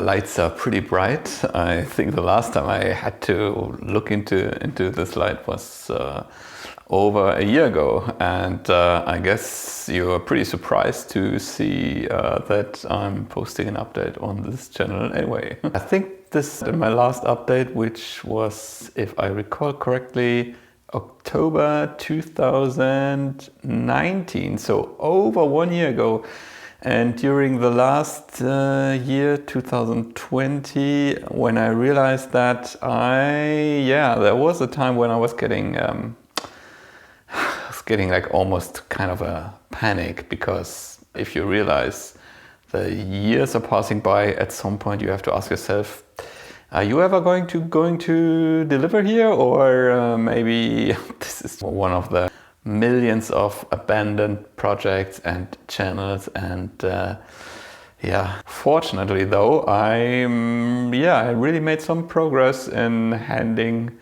lights are pretty bright. I think the last time I had to look into this light was over a year ago, and I guess you are pretty surprised to see that I'm posting an update on this channel anyway. I think this is my last update, which was, if I recall correctly, October 2019, so over 1 year ago. And during the last year, 2020, when I realized that there was a time when I was getting like almost kind of a panic, because if you realize the years are passing by, at some point you have to ask yourself, are you ever going to deliver here, or maybe this is one of the millions of abandoned projects and channels? And fortunately though, I really made some progress in handing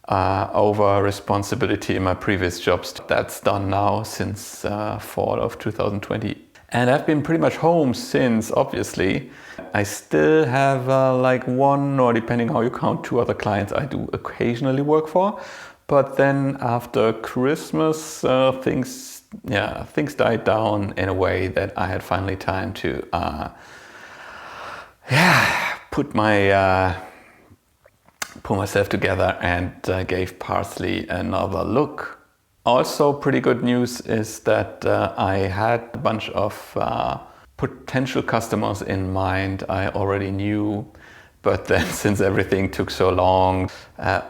over responsibility in my previous jobs. That's done now since fall of 2020. And I've been pretty much home since, obviously. I still have like one, or depending how you count, 2 other clients I do occasionally work for. But then after Christmas, things died down in a way that I had finally time to put myself together, and gave Parsley another look. Also, pretty good news is that I had a bunch of potential customers in mind I already knew, but then since everything took so long,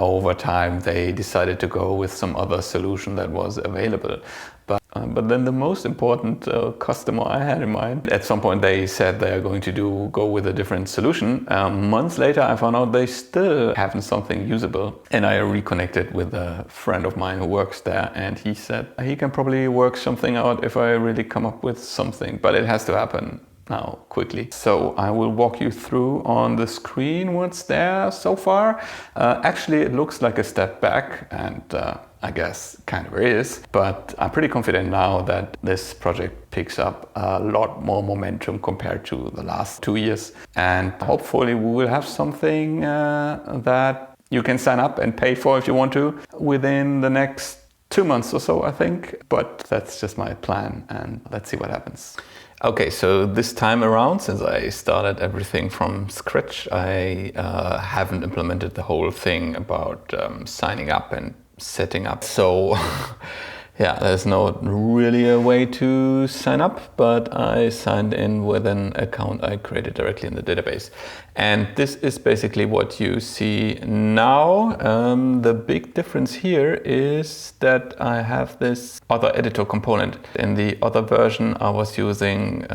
over time they decided to go with some other solution that was available. But then the most important customer I had in mind, at some point they said they are going to go with a different solution. Months later I found out they still haven't something usable, and I reconnected with a friend of mine who works there, and he said he can probably work something out if I really come up with something, but it has to happen now quickly. So I will walk you through on the screen what's there so far. Actually it looks like a step back, and I guess kind of is, but I'm pretty confident now that this project picks up a lot more momentum compared to the last 2 years, and hopefully we will have something that you can sign up and pay for if you want to within the next 2 months or so, I think. But that's just my plan, and let's see what happens. Okay, so this time around, since I started everything from scratch, I haven't implemented the whole thing about signing up and setting up. So there's not really a way to sign up, but I signed in with an account I created directly in the database. And this is basically what you see now. The big difference here is that I have this other editor component. In the other version, I was using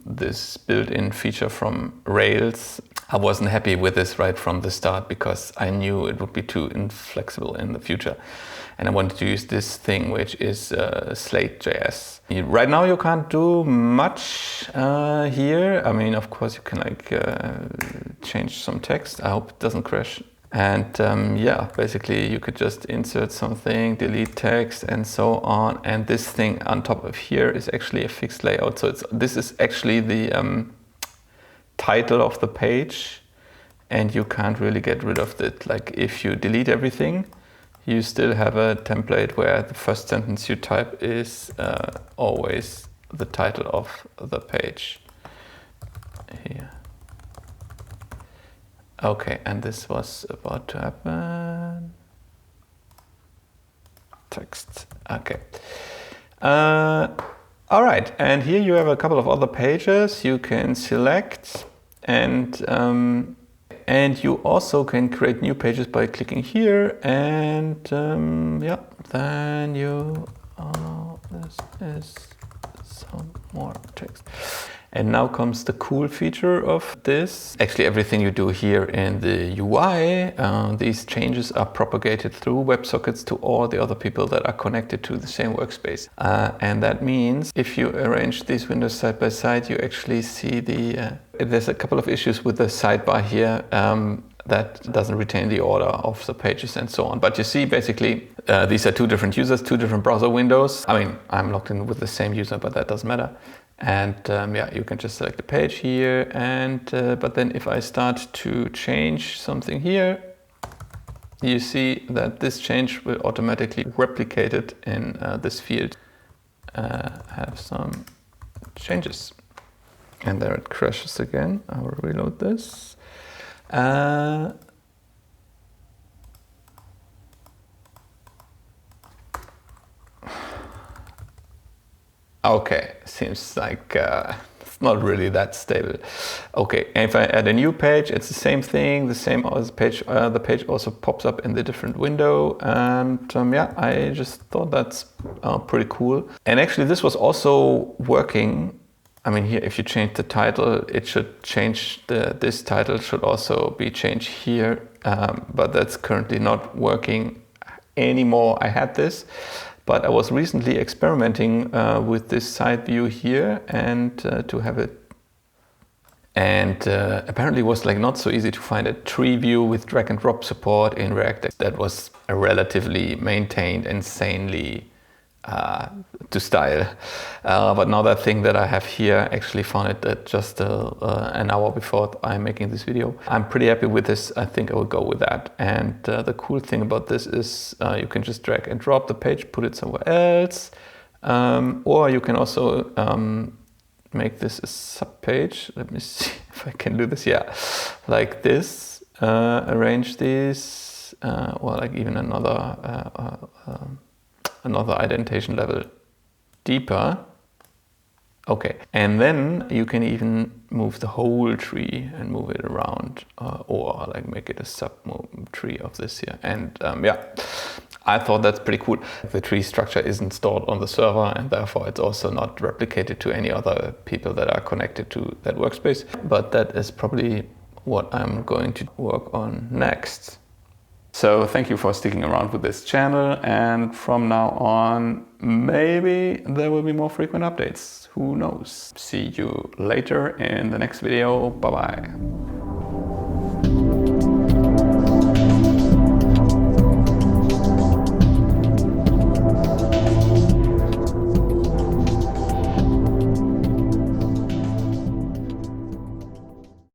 this built-in feature from Rails. I wasn't happy with this right from the start, because I knew it would be too inflexible in the future. And I wanted to use this thing, which is Slate.js. Right now you can't do much here. I mean, of course you can change some text. I hope it doesn't crash. And basically you could just insert something, delete text, and so on. And this thing on top of here is actually a fixed layout. So this is actually the title of the page, and you can't really get rid of it. Like if you delete everything, you still have a template where the first sentence you type is always the title of the page. Here. Okay, and this was about to happen. Text. Okay. All right, and here you have a couple of other pages you can select, and you also can create new pages by clicking here, and then this is some more text. And now comes the cool feature of this. Actually, everything you do here in the UI, these changes are propagated through WebSockets to all the other people that are connected to the same workspace. And that means if you arrange these windows side by side, you actually see there's a couple of issues with the sidebar here. That doesn't retain the order of the pages and so on. But you see, basically, these are 2 different users, 2 different browser windows. I mean, I'm logged in with the same user, but that doesn't matter. And yeah, you can just select the page here, and but then if I start to change something here, you see that this change will automatically replicate it in this field. Have some changes, and there it crashes again. I will reload this. Okay, seems like it's not really that stable. Okay, and if I add a new page, it's the same thing, the same as page. The page also pops up in the different window, and yeah, I just thought that's pretty cool. And actually, this was also working. I mean, here, if you change the title, it should change this title should also be changed here, but that's currently not working anymore. I had this. But I was recently experimenting with this side view here, and to have it. And apparently it was like not so easy to find a tree view with drag and drop support in React that was relatively maintained, insanely to style. But now that thing that I have here, actually found it just an hour before I'm making this video. I'm pretty happy with this. I think I will go with that. And the cool thing about this is you can just drag and drop the page, put it somewhere else. Or you can also make this a sub page. Let me see if I can do this. Yeah, like this. Arrange these, or like even another indentation level deeper. Okay, and then you can even move the whole tree and move it around, or like make it a sub tree of this here. And yeah, I thought that's pretty cool. The tree structure isn't stored on the server, and therefore it's also not replicated to any other people that are connected to that workspace. But that is probably what I'm going to work on next. So thank you for sticking around with this channel, and from now on, maybe there will be more frequent updates. Who knows? See you later in the next video. Bye bye.